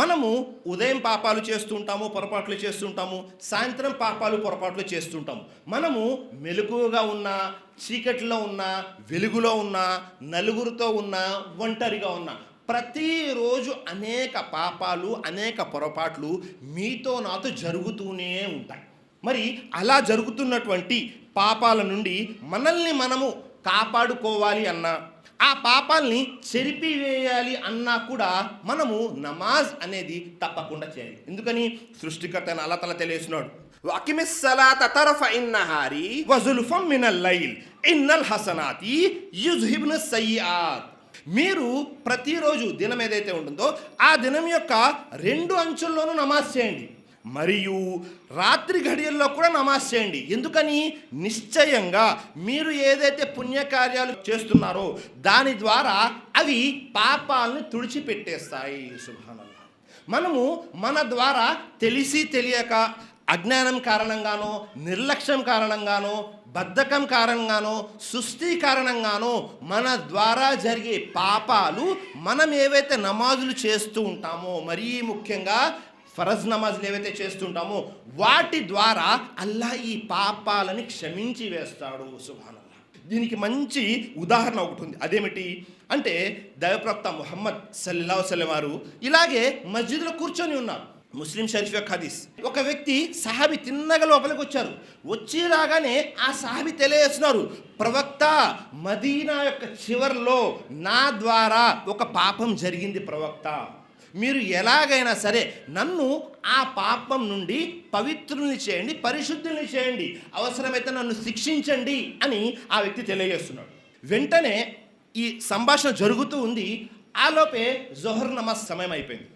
మనము ఉదయం పాపాలు చేస్తుంటాము, పొరపాట్లు చేస్తుంటాము, సాయంత్రం పాపాలు పొరపాట్లు చేస్తుంటాము. మనము మెలకువగా ఉన్నా, చీకటిలో ఉన్నా, వెలుగులో ఉన్నా, నలుగురితో ఉన్నా, ఒంటరిగా ఉన్నా, ప్రతిరోజు అనేక పాపాలు, అనేక పొరపాట్లు మీతో నాతో జరుగుతూనే ఉంటాయి. మరి అలా జరుగుతున్నటువంటి పాపాల నుండి మనల్ని మనము కాపాడుకోవాలి అన్నా, ఆ పాపాలని చెరిపివేయాలి అన్నా కూడా మనము నమాజ్ అనేది తప్పకుండా చేయాలి. ఎందుకని? సృష్టికర్త అయిన అల్లాహ్ తఆలా తెలియజేస్తున్నాడు, వకిమిస్ సలాత తరఫఇన్ నహారి వజుల్ఫం మినల్ లైల్ ఇన్నల్ హసనాతి యుజ్హిబ్న సయ్యిఆత్. మీరు ప్రతిరోజు దినం ఏదైతే ఉంటుందో ఆ దినం యొక్క 2 అంచుల్లోనూ నమాజ్ చేయండి, మరియు రాత్రి గడియల్లో కూడా నమాజ్ చేయండి. ఎందుకని? నిశ్చయంగా మీరు ఏదైతే పుణ్యకార్యాలు చేస్తున్నారో దాని ద్వారా అవి పాపాలను తుడిచిపెట్టేస్తాయి. సుబ్హానల్లాహ్. మనము మన ద్వారా తెలిసి తెలియక, అజ్ఞానం కారణంగానో, నిర్లక్ష్యం కారణంగానో, బద్ధకం కారణంగానో, సుస్థి కారణంగానో మన ద్వారా జరిగే పాపాలు, మనం ఏవైతే నమాజులు చేస్తూ ఉంటామో, మరీ ముఖ్యంగా ఫరజ్ నమాజులు ఏవైతే చేస్తుంటామో వాటి ద్వారా అల్లాహ్ ఈ పాపాలని క్షమించి వేస్తాడు. సుబ్హానల్లాహ్. దీనికి మంచి ఉదాహరణ ఒకటి ఉంది. అదేమిటి అంటే, దైవప్రవక్త ముహమ్మద్ సల్లల్లాహు అలైహి వసల్లం వారు ఇలాగే మస్జిద్లో కూర్చొని ఉన్నారు. ముస్లిం షరీఫ్ యొక్క హదీస్. ఒక వ్యక్తి సహాబీ తిన్నగా లోపలికి వచ్చారు. వచ్చి రాగానే ఆ సహాబీ తెలియజేస్తున్నారు, ప్రవక్త, మదీనా యొక్క చివర్లో నా ద్వారా ఒక పాపం జరిగింది ప్రవక్త, మీరు ఎలాగైనా సరే నన్ను ఆ పాపం నుండి పవిత్రుల్ని చేయండి, పరిశుద్ధుల్ని చేయండి, అవసరమైతే నన్ను శిక్షించండి అని ఆ వ్యక్తి తెలియజేస్తున్నాడు. వెంటనే ఈ సంభాషణ జరుగుతూ ఉంది. ఆలోపే జోహర్ నమాజ్ సమయం అయిపోయింది.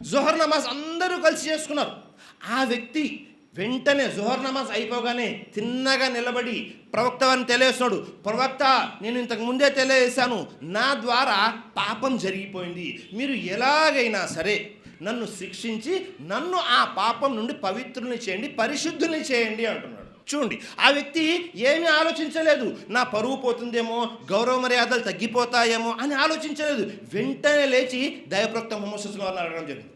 జోహర్ నమాజ్ అందరూ కలిసి చేసుకున్నారు. ఆ వ్యక్తి వెంటనే జోహర్ నమాజ్ అయిపోగానే తిన్నగా నిలబడి ప్రవక్త వారిని తెలియజేస్తున్నాడు, ప్రవక్త, నేను ఇంతకు ముందే తెలియజేశాను, నా ద్వారా పాపం జరిగిపోయింది, మీరు ఎలాగైనా సరే నన్ను శిక్షించి నన్ను ఆ పాపం నుండి పవిత్రుల్ని చేయండి, పరిశుద్ధుల్ని చేయండి అంటున్నాడు. చూడండి, ఆ వ్యక్తి ఏమీ ఆలోచించలేదు, నా పరువు పోతుందేమో, గౌరవ మర్యాదలు తగ్గిపోతాయేమో అని ఆలోచించలేదు. వెంటనే లేచి దైవప్రవక్త ముహమ్మద్ సల్లల్లాహు అలైహి వసల్లం అడగడం జరిగింది,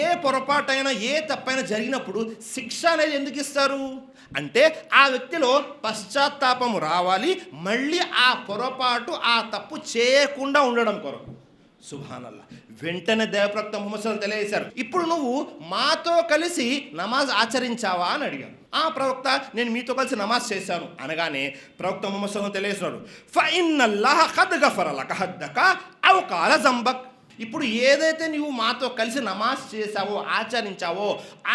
ఏ పొరపాటైనా, ఏ తప్పైనా జరిగినప్పుడు శిక్ష అనేది ఎందుకు ఇస్తారు అంటే, ఆ వ్యక్తిలో పశ్చాత్తాపం రావాలి, మళ్ళీ ఆ పొరపాటు, ఆ తప్పు చేయకుండా ఉండడం కొరకు. సుబ్హానల్లాహ్. వెంటనే దైవప్రవక్త ముహమ్మద్ సల్లల్లాహు అలైహి వసల్లం తెలియజేశారు, ఇప్పుడు నువ్వు మాతో కలిసి నమాజ్ ఆచరించావా అని అడిగాను. ఆ ప్రవక్త, నేను మీతో కలిసి నమాజ్ చేశాను అనగానే ప్రవక్త ముహమ్మద్ సల్లల్లాహు అలైహి వసల్లం తెలియజేస్తున్నాడు, ఫఇన్నల్లాహ ఖద్ గఫర లక హద్దక ఔ ఖాల జంబక్. ఇప్పుడు ఏదైతే నీవు మాతో కలిసి నమాజ్ చేశావో, ఆచరించావో,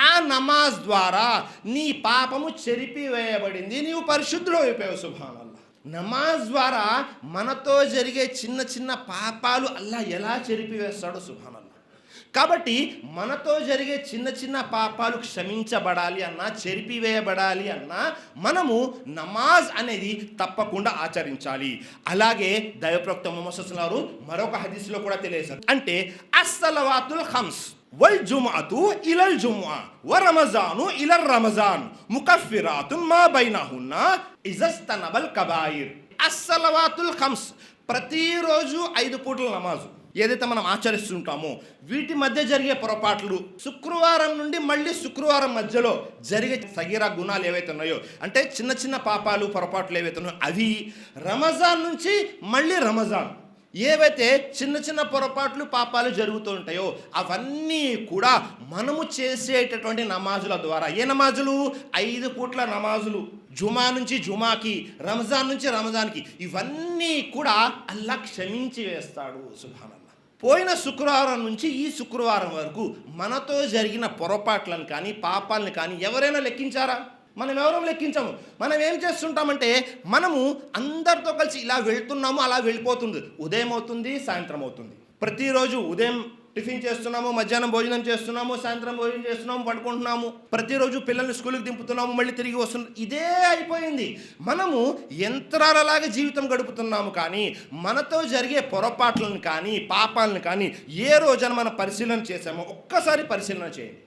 ఆ నమాజ్ ద్వారా నీ పాపము చెరిపివేయబడింది, నీవు పరిశుద్ధుడు అయిపోయావు. సుబ్హానల్లాహ్. నమాజ్ ద్వారా మనతో జరిగే చిన్న చిన్న పాపాలు అల్లాహ్ ఎలా చెరిపివేస్తాడో. సుబ్హానల్లాహ్. కాబట్టి మనతో జరిగే చిన్న చిన్న పాపాలు క్షమించబడాలి అన్నా, చెరిపివేయబడాలి అన్నా మనము నమాజ్ అనేది తప్పకుండా ఆచరించాలి. అలాగే దైవప్రవక్త ముహమ్మద్ సల్లల్లాహు అలైహి వసల్లం మరొక హదీస్లో కూడా తెలియజేశారు, అంటే అస్సలవాతుల్ ఖమ్స్ వల్ జుమ్అతు ఇలల్ జుమ్అ వ రమజాను ఇలర్ రమజాన్ ముకఫిరాతున్ మా బైనహున్న ఇజస్తనబల్ కబాయిర్. అస్సలవాతుల్ ఖమ్స్, ప్రతిరోజు 5 పూటల నమాజు ఏదైతే మనం ఆచరిస్తుంటామో వీటి మధ్య జరిగే పొరపాట్లు, శుక్రవారం నుండి మళ్ళీ శుక్రవారం మధ్యలో జరిగే సగీరా గుణాలు ఏవైతే ఉన్నాయో, అంటే చిన్న చిన్న పాపాలు, పొరపాట్లు ఏవైతే ఉన్నాయో అవి, రమజాన్ నుంచి మళ్ళీ రమజాన్ ఏవైతే చిన్న చిన్న పొరపాట్లు, పాపాలు జరుగుతూ ఉంటాయో అవన్నీ కూడా మనము చేసేటటువంటి నమాజుల ద్వారా. ఏ నమాజులు? 5 పూట్ల నమాజులు, జుమా నుంచి జుమాకి, రంజాన్ నుంచి రంజాన్కి, ఇవన్నీ కూడా అల్లాహ్ క్షమించి వేస్తాడు. సుబ్హానల్లాహ్. పోయిన శుక్రవారం నుంచి ఈ శుక్రవారం వరకు మనతో జరిగిన పొరపాట్లను కానీ, పాపాలను కానీ ఎవరైనా లెక్కించారా? మనం ఎవరూ లెక్కించాము. మనం ఏం చేస్తుంటామంటే, మనము అందరితో కలిసి ఇలా వెళ్తున్నాము, అలా వెళ్ళిపోతుంది. ఉదయం అవుతుంది, సాయంత్రం అవుతుంది. ప్రతిరోజు ఉదయం టిఫిన్ చేస్తున్నాము, మధ్యాహ్నం భోజనం చేస్తున్నాము, సాయంత్రం భోజనం చేస్తున్నాము, పడుకుంటున్నాము. ప్రతిరోజు పిల్లల్ని స్కూల్కి దింపుతున్నాము, మళ్ళీ తిరిగి వస్తున్నాము. ఇదే అయిపోయింది. మనము యంత్రాలలాగా జీవితం గడుపుతున్నాము. కానీ మనతో జరిగే పొరపాట్లను కానీ, పాపాలను కానీ ఏ రోజున మనం పరిశీలన చేసామో ఒక్కసారి పరిశీలన చేయండి.